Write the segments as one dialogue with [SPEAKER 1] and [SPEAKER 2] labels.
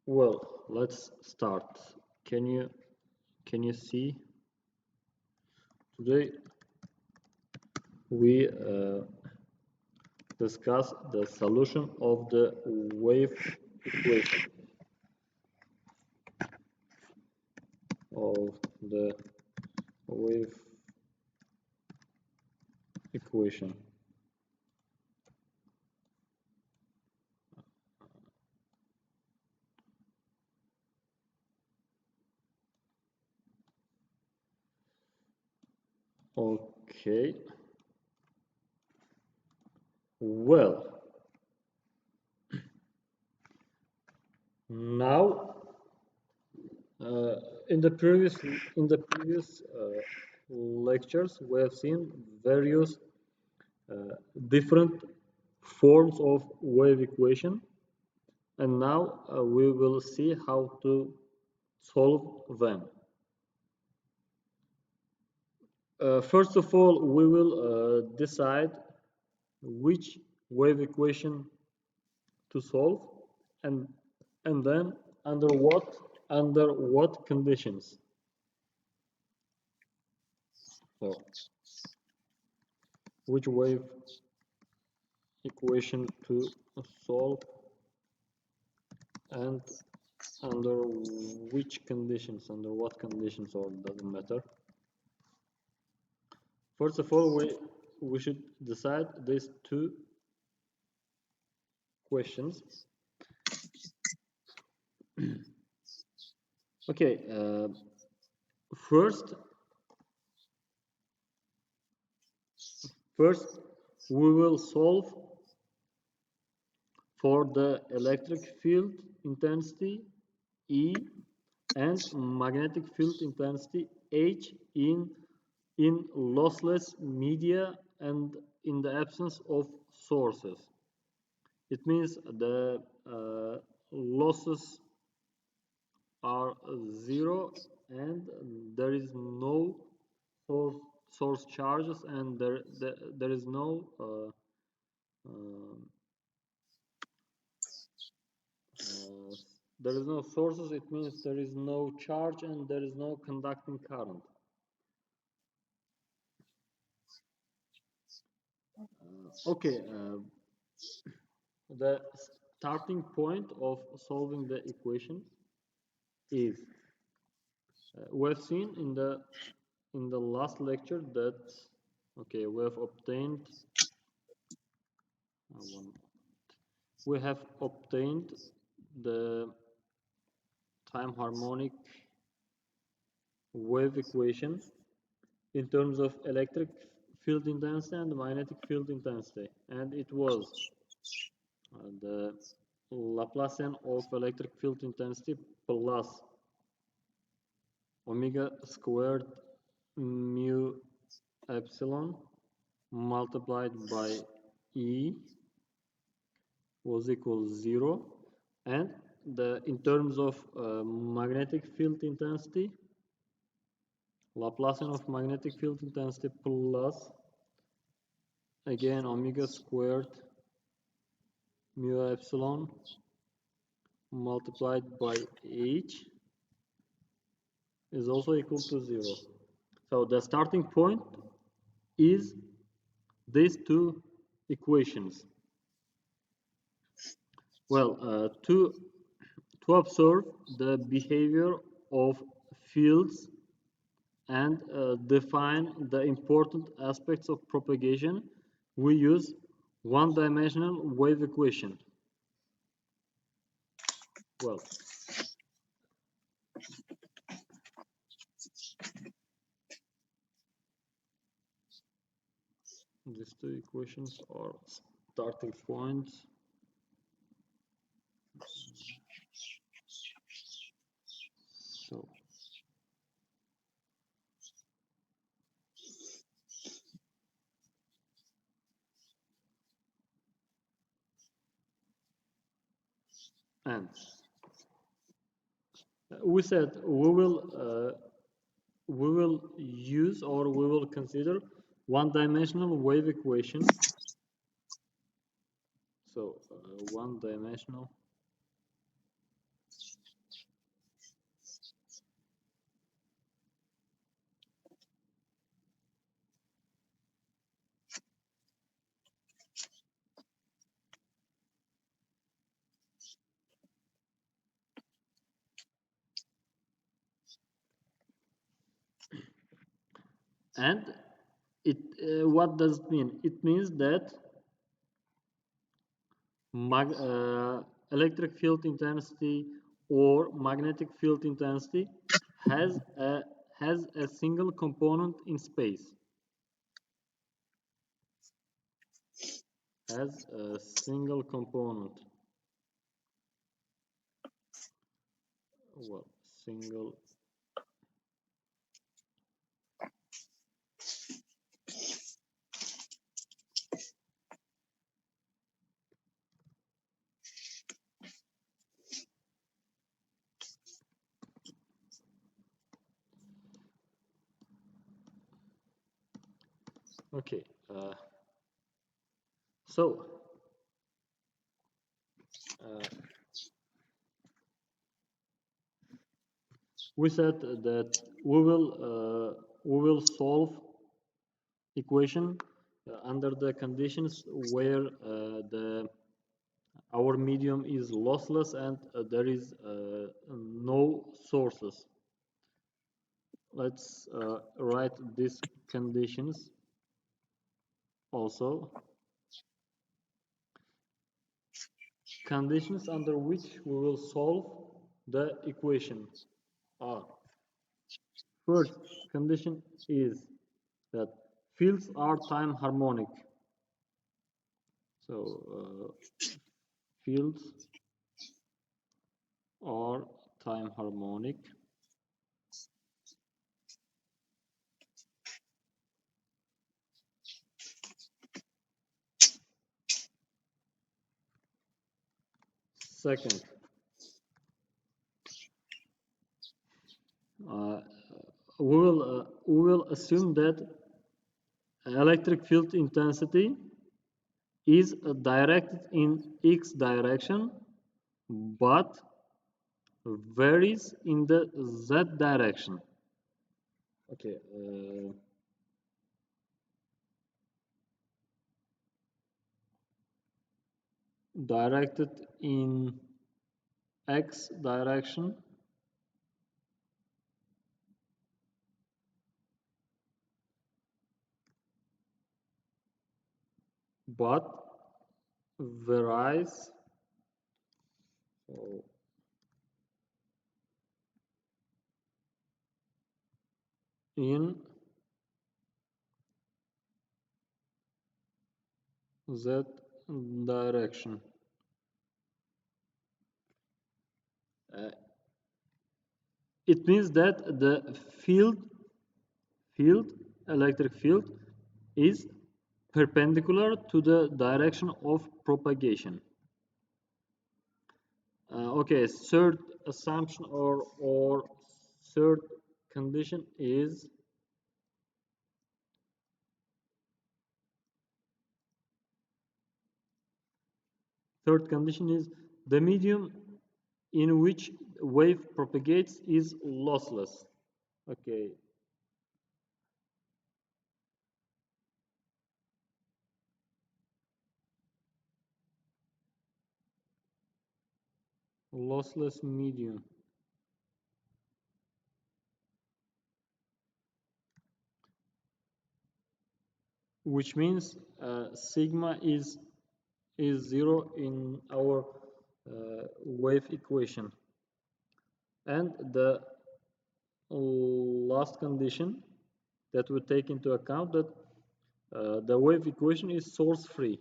[SPEAKER 1] Well, let's start. Can you see? Today we discuss the solution of the wave equation. Of the wave equation. Okay. Well, now in the previous lectures we have seen various different forms of wave equation, and now we will see how to solve them. First of all, we will decide which wave equation to solve, and then under what conditions. So which wave equation to solve and under which conditions, under what conditions, or doesn't matter. First of all, we should decide these two questions. Okay, first we will solve for the electric field intensity E and magnetic field intensity H in lossless media and in the absence of sources. It means the losses are zero and there is no source charges, and there is no there is no sources. It means there is no charge and there is no conducting current. Okay, the starting point of solving the equation is we have seen in the last lecture that we have obtained the time harmonic wave equation in terms of electric field intensity and magnetic field intensity, and it was the Laplacian of electric field intensity plus omega squared mu epsilon multiplied by E was equal 0, and in terms of magnetic field intensity, Laplacian of magnetic field intensity plus again omega squared mu epsilon multiplied by H is also equal to 0. So the starting point is these two equations. Well, to observe the behavior of fields and define the important aspects of propagation, we use one-dimensional wave equation. Well, these two equations are starting points. So and we said we will use, or we will consider, one-dimensional wave equation. So one-dimensional And it what does it mean? It means that mag electric field intensity or magnetic field intensity has a has a single component in space. Has a single component. Well, single. Okay. So uh, we said that we will solve equation under the conditions where the our medium is lossless and there is no sources. Let's write these conditions also. Conditions under which we will solve the equation are: first condition is that fields are time harmonic. So fields are time harmonic. Second, uh, we will assume that electric field intensity is directed in x direction but varies in the z direction. Okay. Directed in x direction but varies so in z direction. Uh, it means that the field electric field is perpendicular to the direction of propagation. Okay, third assumption or third condition is the medium in which wave propagates is lossless. Okay. Lossless medium. Which means sigma is zero in our wave equation. And the last condition that we take into account that the wave equation is source free.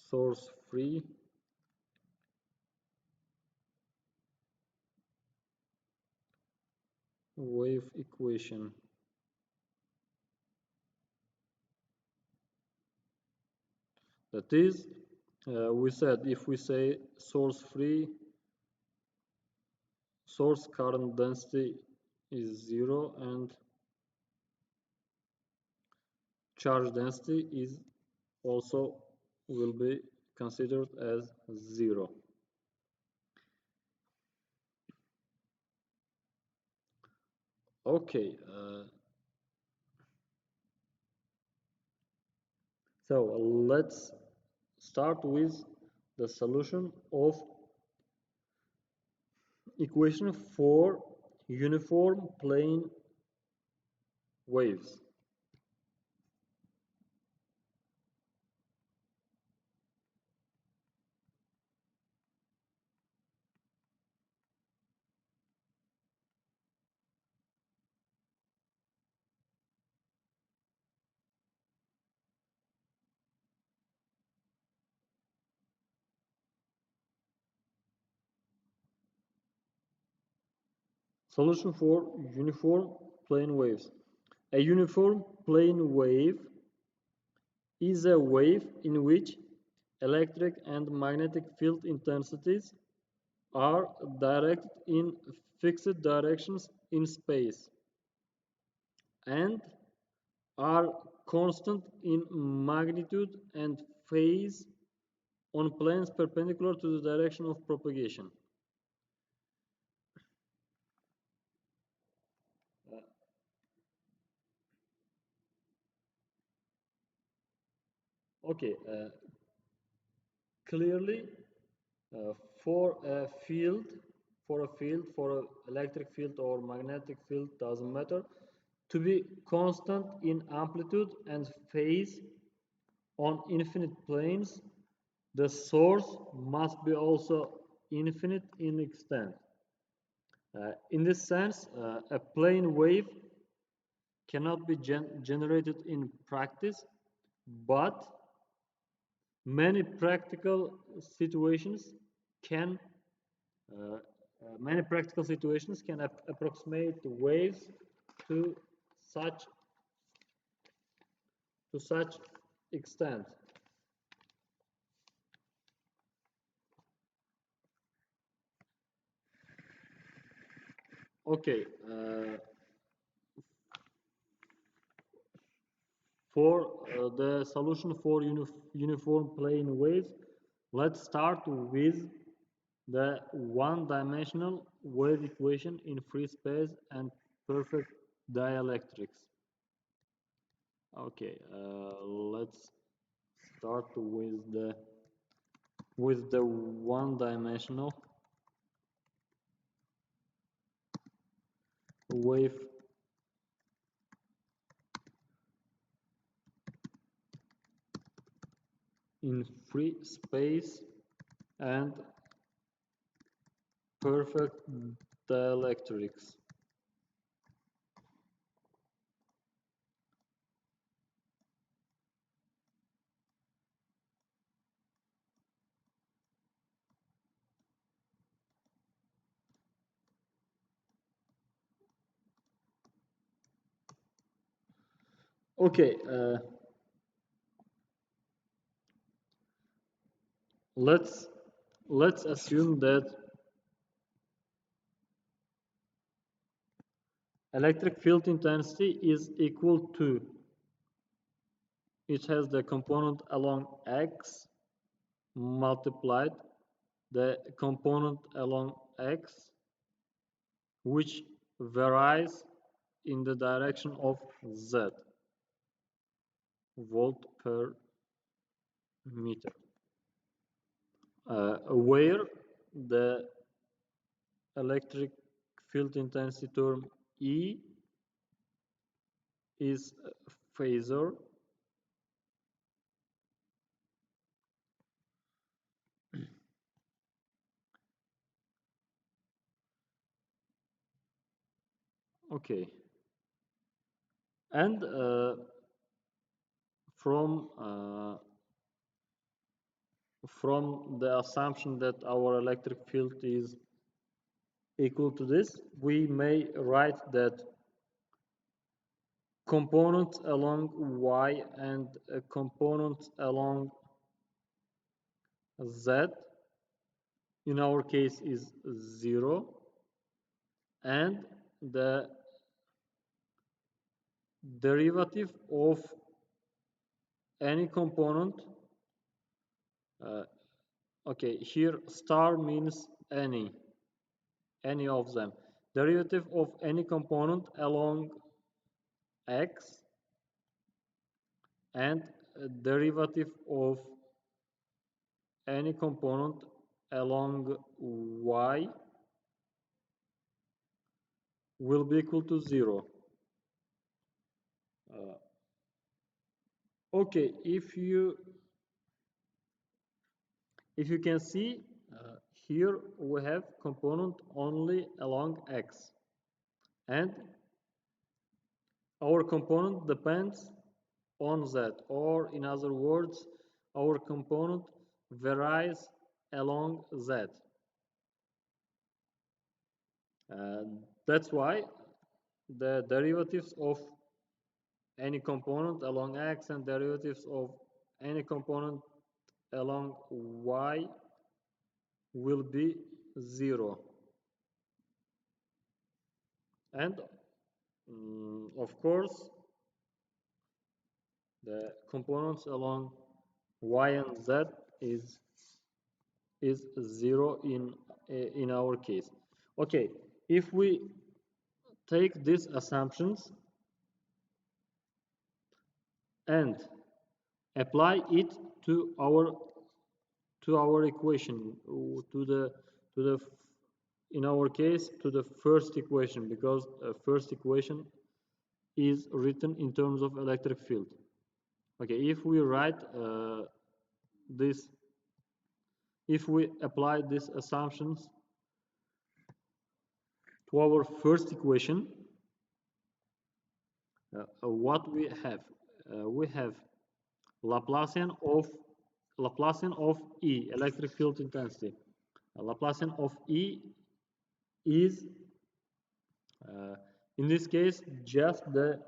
[SPEAKER 1] Source free wave equation. That is, we said if we say source free, source current density is zero and charge density is also will be considered as zero. Okay, so let's start with the solution of equation for uniform plane waves. Solution for uniform plane waves. A uniform plane wave is a wave in which electric and magnetic field intensities are directed in fixed directions in space and are constant in magnitude and phase on planes perpendicular to the direction of propagation. Okay, clearly uh, for a field, for an electric field or magnetic field, doesn't matter, to be constant in amplitude and phase on infinite planes, the source must be also infinite in extent. In this sense, a plane wave cannot be generated in practice, but many practical situations can uh, many practical situations can approximate waves to such such extent. Okay, for the solution for uniform plane waves, let's start with the one-dimensional wave equation in free space and perfect dielectrics. Okay, let's start with the one-dimensional wave in free space and perfect dielectrics. Okay, let's let's assume that electric field intensity is equal to, it has the component along x multiplied the component along x, which varies in the direction of z, volt per meter, where the electric field intensity term E is phasor. Okay, and from from the assumption that our electric field is equal to this, we may write that components along y and components along z in our case is 0, and the derivative of any component, uh, okay, here star means any of them, derivative of any component along x and derivative of any component along y will be equal to 0. Okay, if you can see here we have component only along x, and our component depends on z, or in other words, our component varies along z. That's why the derivatives of any component along x and derivatives of any component along y will be 0. And of course, the components along y and z is 0 in our case. Okay, if we take these assumptions and apply it to our equation, to the in our case to the first equation, because first equation is written in terms of electric field. Okay, if we write this, if we apply these assumptions to our first equation, what we have? We have Laplacian of E, electric field intensity. Laplacian of E is, in this case, just the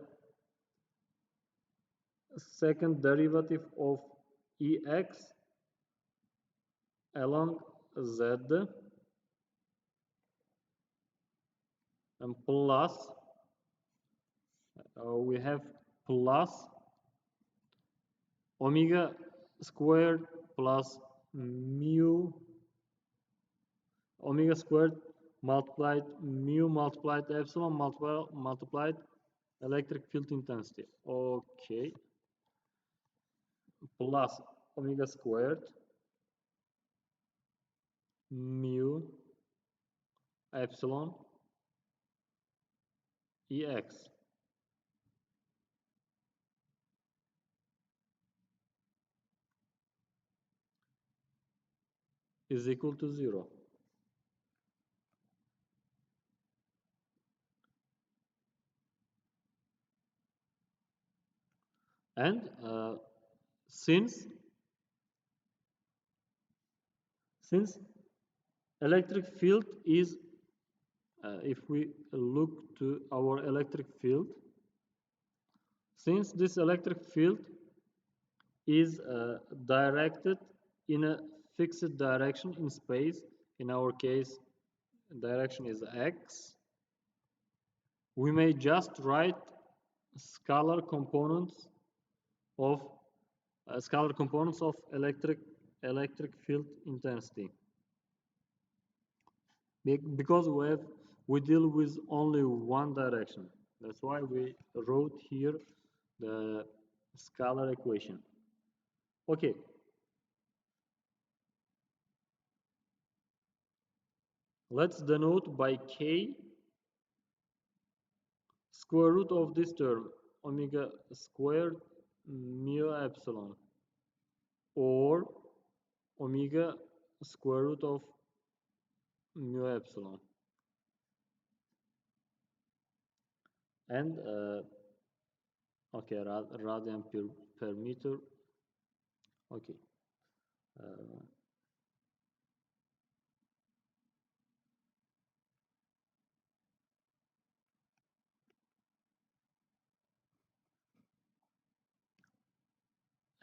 [SPEAKER 1] second derivative of Ex along Z, and plus we have plus omega squared plus mu omega squared multiplied mu multiplied epsilon multiplied electric field intensity. Okay, plus omega squared mu epsilon Ex is equal to 0. And since electric field is, if we look to our electric field, since this electric field is directed in a fixed direction in space, in our case direction is x, we may just write scalar components of electric field intensity, because we deal with only one direction. That's why we wrote here the scalar equation. Okay. Let's denote by k square root of this term, omega squared mu epsilon, or omega square root of mu epsilon. And okay, radian per meter. Okay.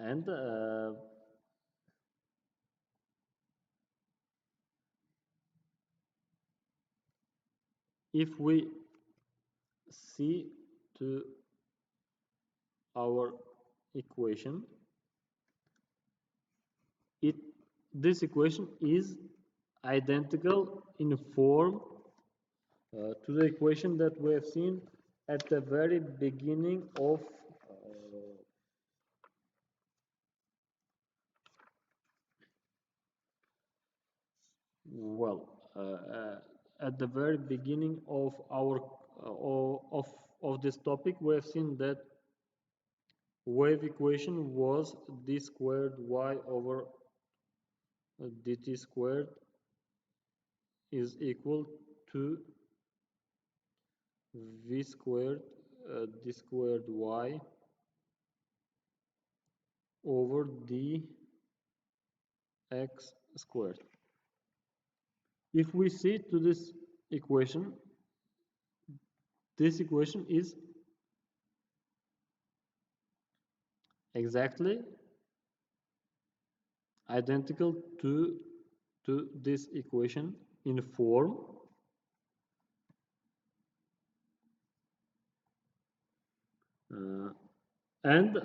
[SPEAKER 1] And if we see to our equation, this equation is identical in form to the equation that we have seen at the very beginning of at the very beginning of our of this topic, we have seen that wave equation was d squared y over dt squared is equal to v squared d squared y over dx squared. If we see to this equation is exactly identical to this equation in form, and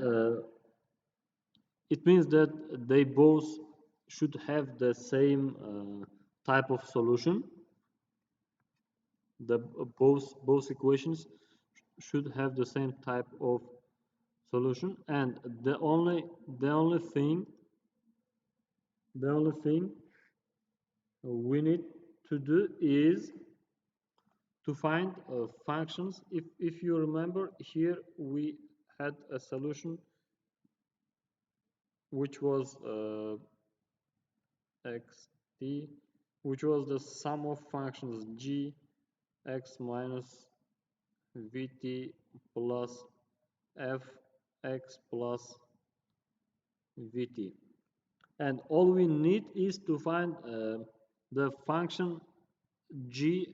[SPEAKER 1] it means that they both should have the same type of solution. The both equations should have the same type of solution, and the only thing we need to do is to find functions. If you remember, here we had a solution which was xt, which was the sum of functions g x minus vt plus f x plus vt, and all we need is to find the function g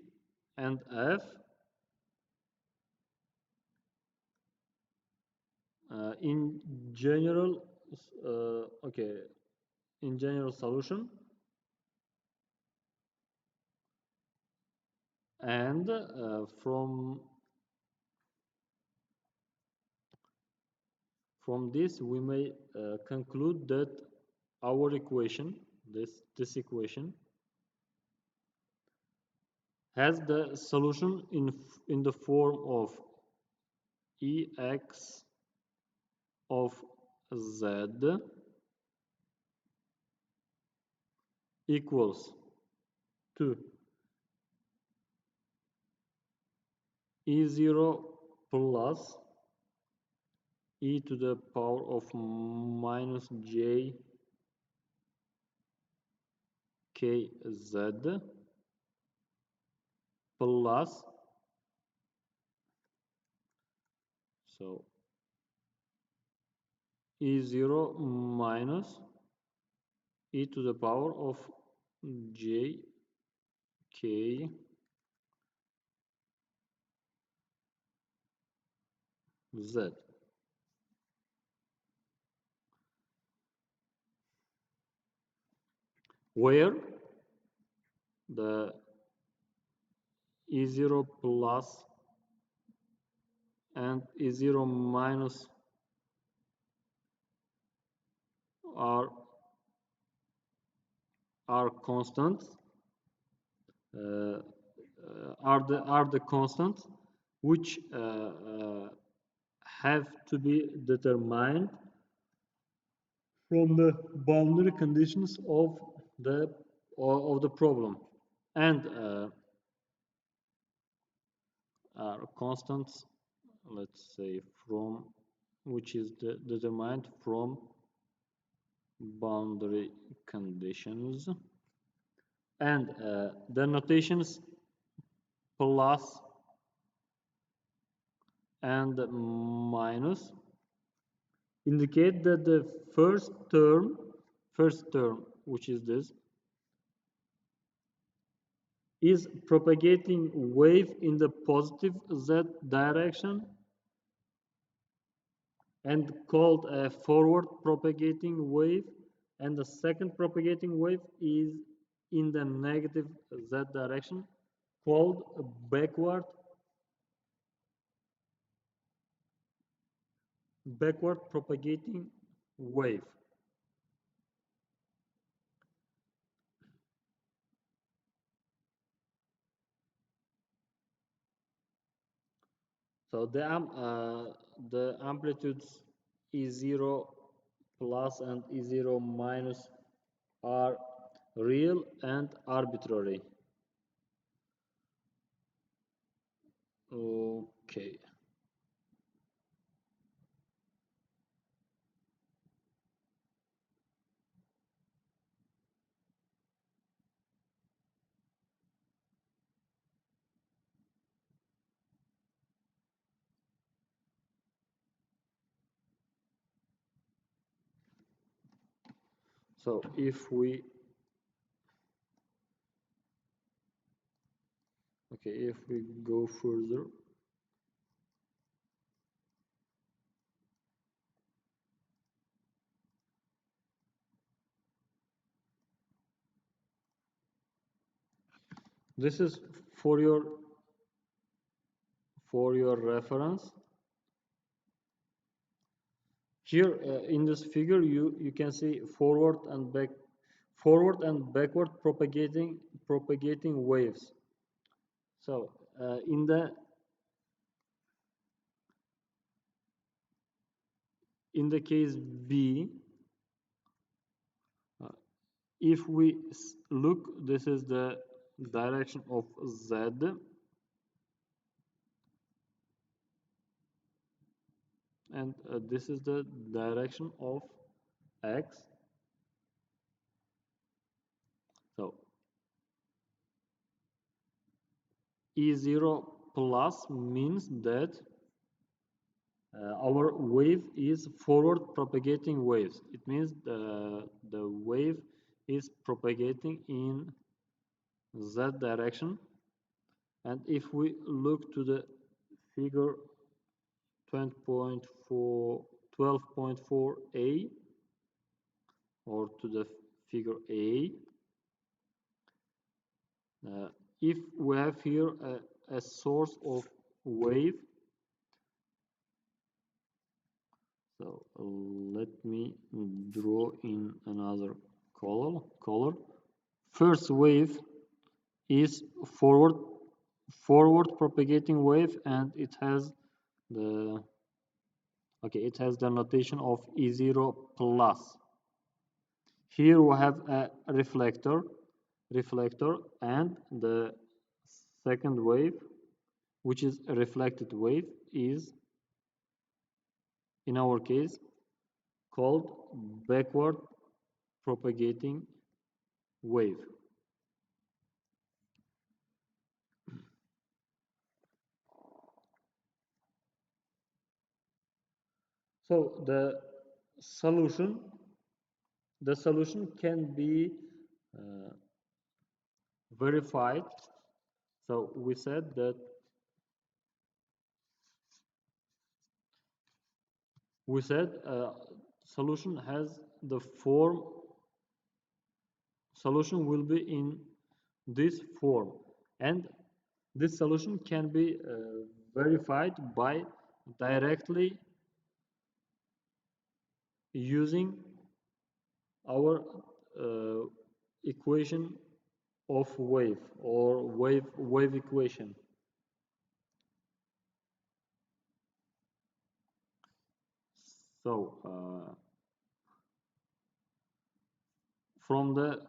[SPEAKER 1] and f in general in general solution, and from this we may conclude that our equation, this equation, has the solution in the form of ex of z equals to e0 plus e to the power of minus j kz plus, so e0 minus e to the power of j k z, where the e0 plus and e0 minus are constants, are the constants which have to be determined from the boundary conditions of the problem, and are constants, let's say, from which is determined from boundary conditions, and the notations plus and minus indicate that the first term, which is this, is propagating wave in the positive z direction and called a forward propagating wave, and the second propagating wave is in the negative z direction, called a backward propagating wave. So the amplitudes E0 plus and E0 minus are real and arbitrary. Okay. So if we go further, this is for your reference. Here in this figure, you can see forward and backward propagating waves. So in the case B, uh, if we look, this is the direction of Z, and this is the direction of X. So E0 plus means that our wave is forward propagating waves. It means the wave is propagating in Z direction. And if we look to the figure 12.4a or to the figure A, if we have here a source of wave, so let me draw in another color. First wave is forward propagating wave, and it has the notation of E0 plus. Here we have a reflector, and the second wave, which is a reflected wave, is in our case called backward propagating wave. So solution the solution can be uh, verified. So we said that solution has the form. Solution will be in this form, and this solution can be verified by directly using our uh, equation of wave, or wave equation. So from the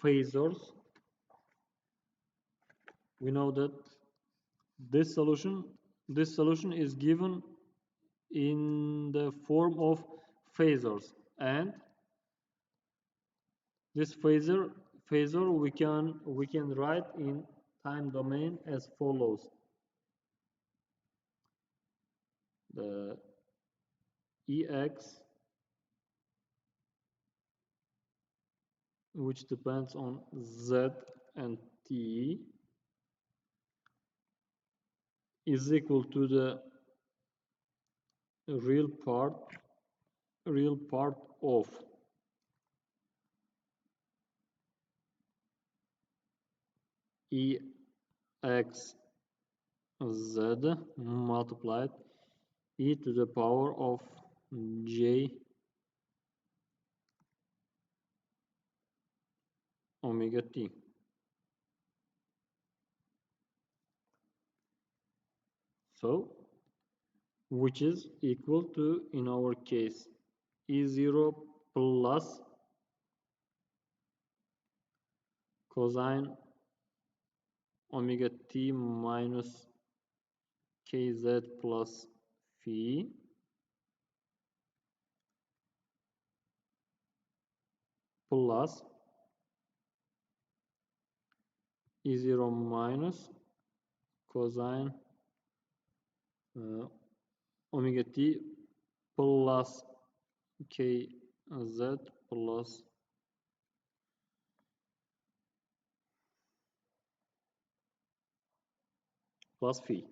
[SPEAKER 1] phasors, we know that this solution is given in the form of phasors, and this phasor we can write in time domain as follows: the Ex, which depends on Z and T, is equal to the real part of Ex Z multiplied e to the power of j omega t. So, which is equal to, in our case, E0 plus cosine omega t minus kz plus phi plus E0 minus cosine omega t plus kz plus phi.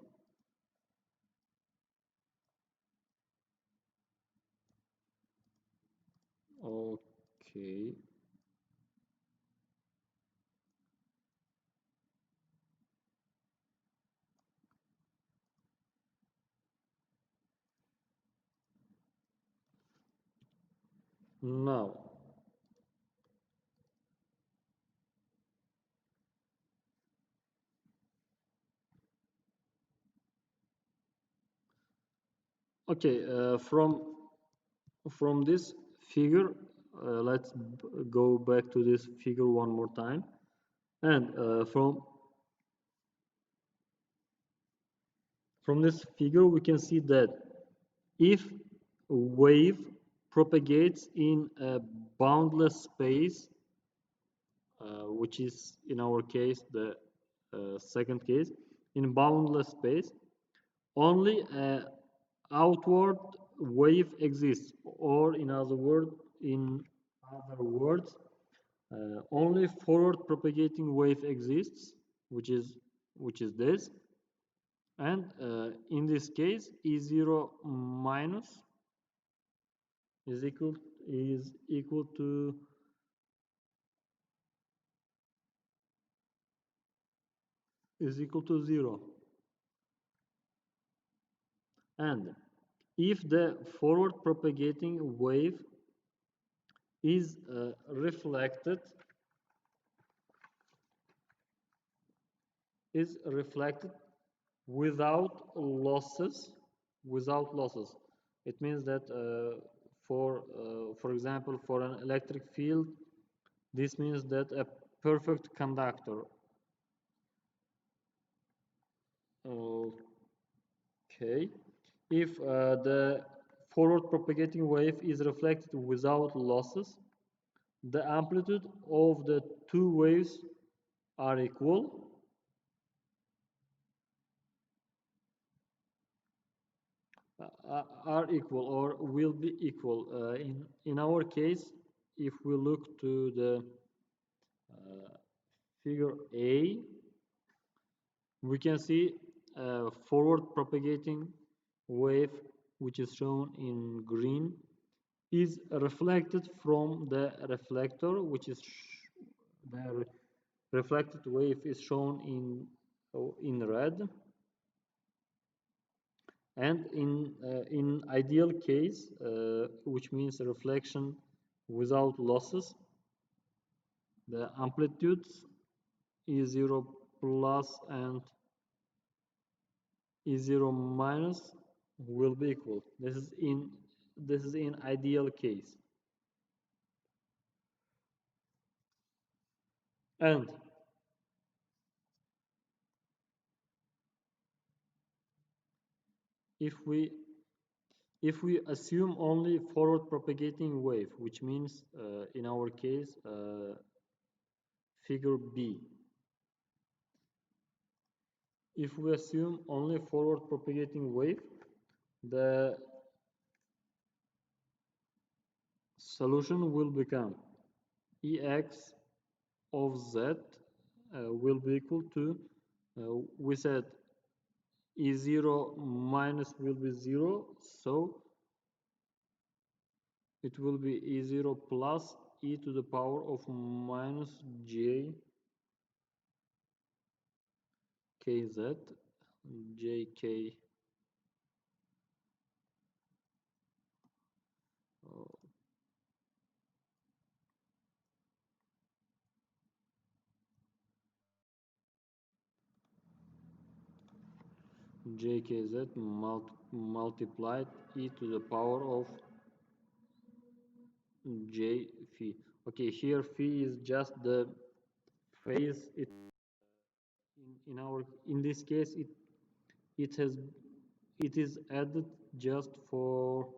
[SPEAKER 1] Okay. Now, okay, from this figure, let's go back to this figure one more time, and from this figure we can see that if a wave propagates in a boundless space, which is in our case the second case, in boundless space, only a outward wave exists, or in other words, only forward propagating wave exists, which is this, and in this case, E0 minus is equal to is equal to 0, and if the forward propagating wave is reflected without losses. It means that for example, for an electric field, this means that a perfect conductor. Okay, if the forward propagating wave is reflected without losses, the amplitude of the two waves are equal, or will be equal. In our case, if we look to the figure A, we can see a forward propagating wave, which is shown in green, is reflected from the reflector, which is the reflected wave is shown in red. And in ideal case, which means reflection without losses, the amplitudes E0 plus and E0 minus will be equal. This is in ideal case. And if we assume only forward propagating wave, which means in our case figure B, if we assume only forward propagating wave, the solution will become Ex of z will be equal to, we said E0 minus will be 0, so it will be E0 plus e to the power of minus j kz jk jkz multiplied e to the power of j phi. Okay, here phi is just the phase. In this case, it has it is added just for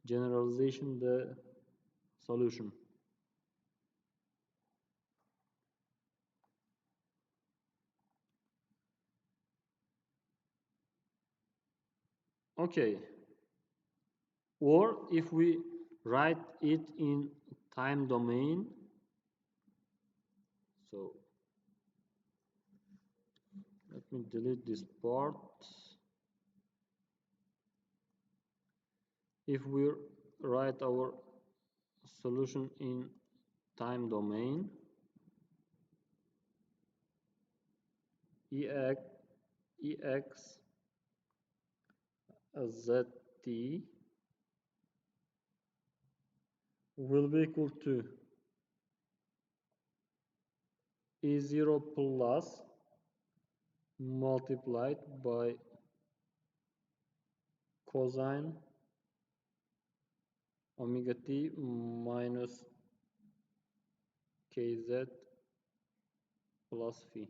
[SPEAKER 1] generalization the solution. Okay, or if we write it in time domain, so let me delete this part. If we write our solution in time domain, ex zt will be equal to e0 plus multiplied by cosine omega t minus kz plus phi.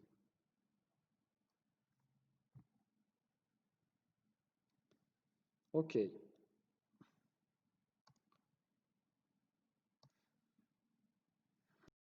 [SPEAKER 1] Okay,